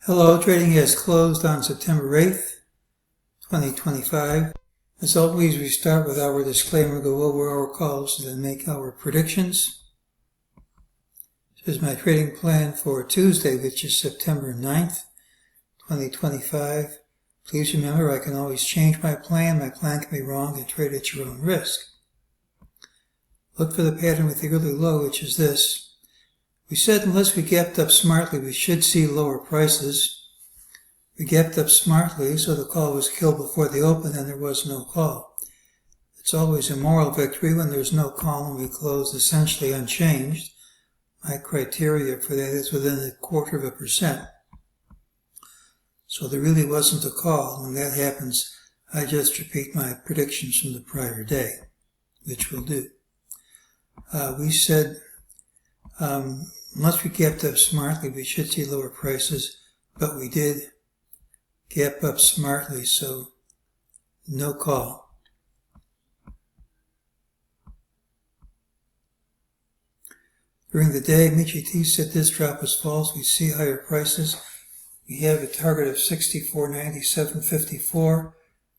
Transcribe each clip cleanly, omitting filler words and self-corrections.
Hello, trading has closed on September 8th, 2025. As always, we start with our disclaimer, go over our calls, and then make our predictions. This is my trading plan for Tuesday, which is September 9th, 2025. Please remember, I can always change my plan. My plan can be wrong, and trade at your own risk. Look for the pattern with the early low, which is this. We said unless we gapped up smartly, we should see lower prices. We gapped up smartly, so the call was killed before the open and there was no call. It's always a moral victory when there's no call and we close essentially unchanged. My criteria for that is within 0.25%. So there really wasn't a call. When that happens, I just repeat my predictions from the prior day, which we'll do. We said unless we gapped up smartly, we should see lower prices, but we did gap up smartly, so no call. During the day, MEJT said this drop was false. We see higher prices. We have a target of 64.9754.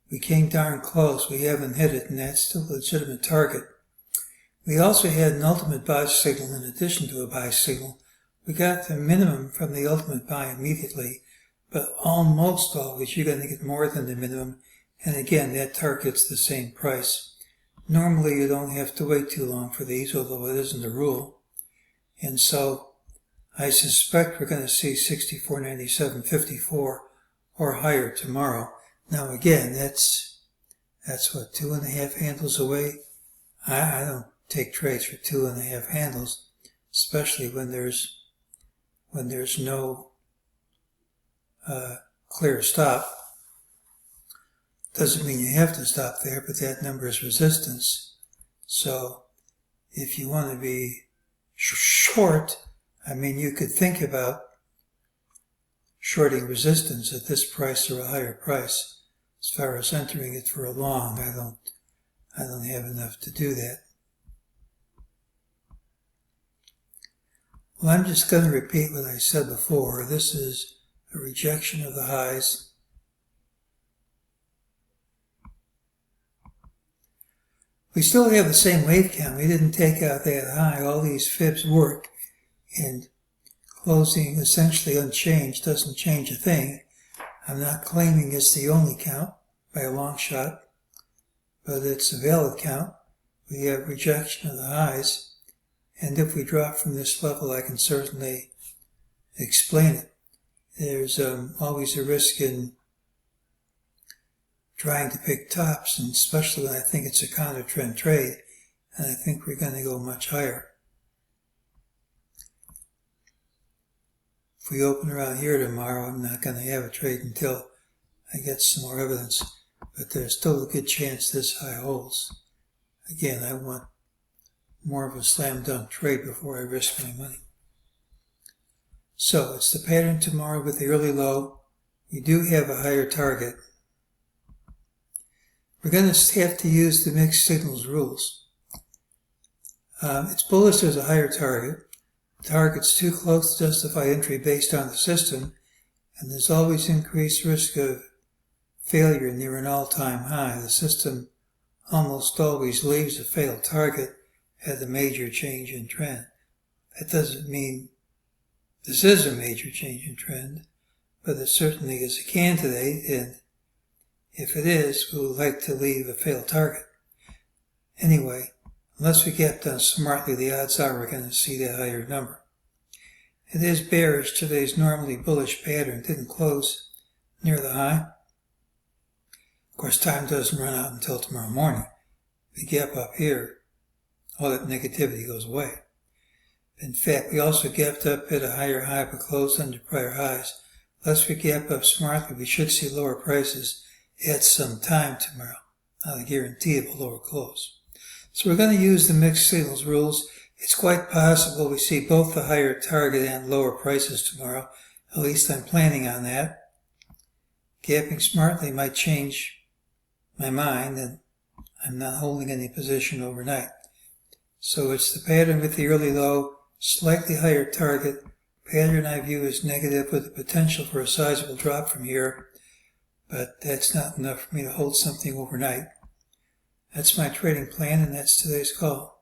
We came darn close. We haven't hit it, and that's still a legitimate target. We also had an ultimate buy signal in addition to a buy signal. We got the minimum from the ultimate buy immediately, but almost always you're going to get more than the minimum, and again, that target's the same price. Normally you don't have to wait too long for these, although it isn't a rule. And so I suspect we're going to see 64.9754 or higher tomorrow. Now again, that's what, 2.5 handles away? I don't take trades for 2.5 handles, especially when there's no clear stop. Doesn't mean you have to stop there, but that number is resistance. So if you want to be short, you could think about shorting resistance at this price or a higher price. As far as entering it for a long, I don't have enough to do that. Well, I'm just going to repeat what I said before. This is a rejection of the highs. We still have the same wave count. We didn't take out that high. All these fibs work, and closing essentially unchanged doesn't change a thing. I'm not claiming it's the only count by a long shot, but it's a valid count. We have rejection of the highs. And if we drop from this level, I can certainly explain it. There's always a risk in trying to pick tops, and especially when I think it's a counter-trend trade, and I think we're going to go much higher. If we open around here tomorrow, I'm not going to have a trade until I get some more evidence, but there's still a good chance this high holds. Again, I want more of a slam dunk trade before I risk my money. So it's the pattern tomorrow with the early low. We do have a higher target. We're going to have to use the mixed signals rules. It's bullish there's a higher target. The target's too close to justify entry based on the system, and there's always increased risk of failure near an all-time high. The system almost always leaves a failed target at a major change in trend. That doesn't mean this is a major change in trend, but it certainly is a candidate, and if it is, we would like to leave a failed target. Anyway, unless we get done smartly, the odds are we're going to see that higher number. It is bearish. Today's normally bullish pattern didn't close near the high. Of course, time doesn't run out until tomorrow morning. We gap up here, all that negativity goes away. In fact, we also gapped up at a higher high but closed under prior highs. Unless we gap up smartly, we should see lower prices at some time tomorrow. Not a guarantee of a lower close. So we're going to use the mixed signals rules. It's quite possible we see both the higher target and lower prices tomorrow. At least I'm planning on that. Gapping smartly might change my mind, and I'm not holding any position overnight. So it's the pattern with the early low, slightly higher target, pattern I view as negative with the potential for a sizable drop from here, but that's not enough for me to hold something overnight. That's my trading plan, and that's today's call.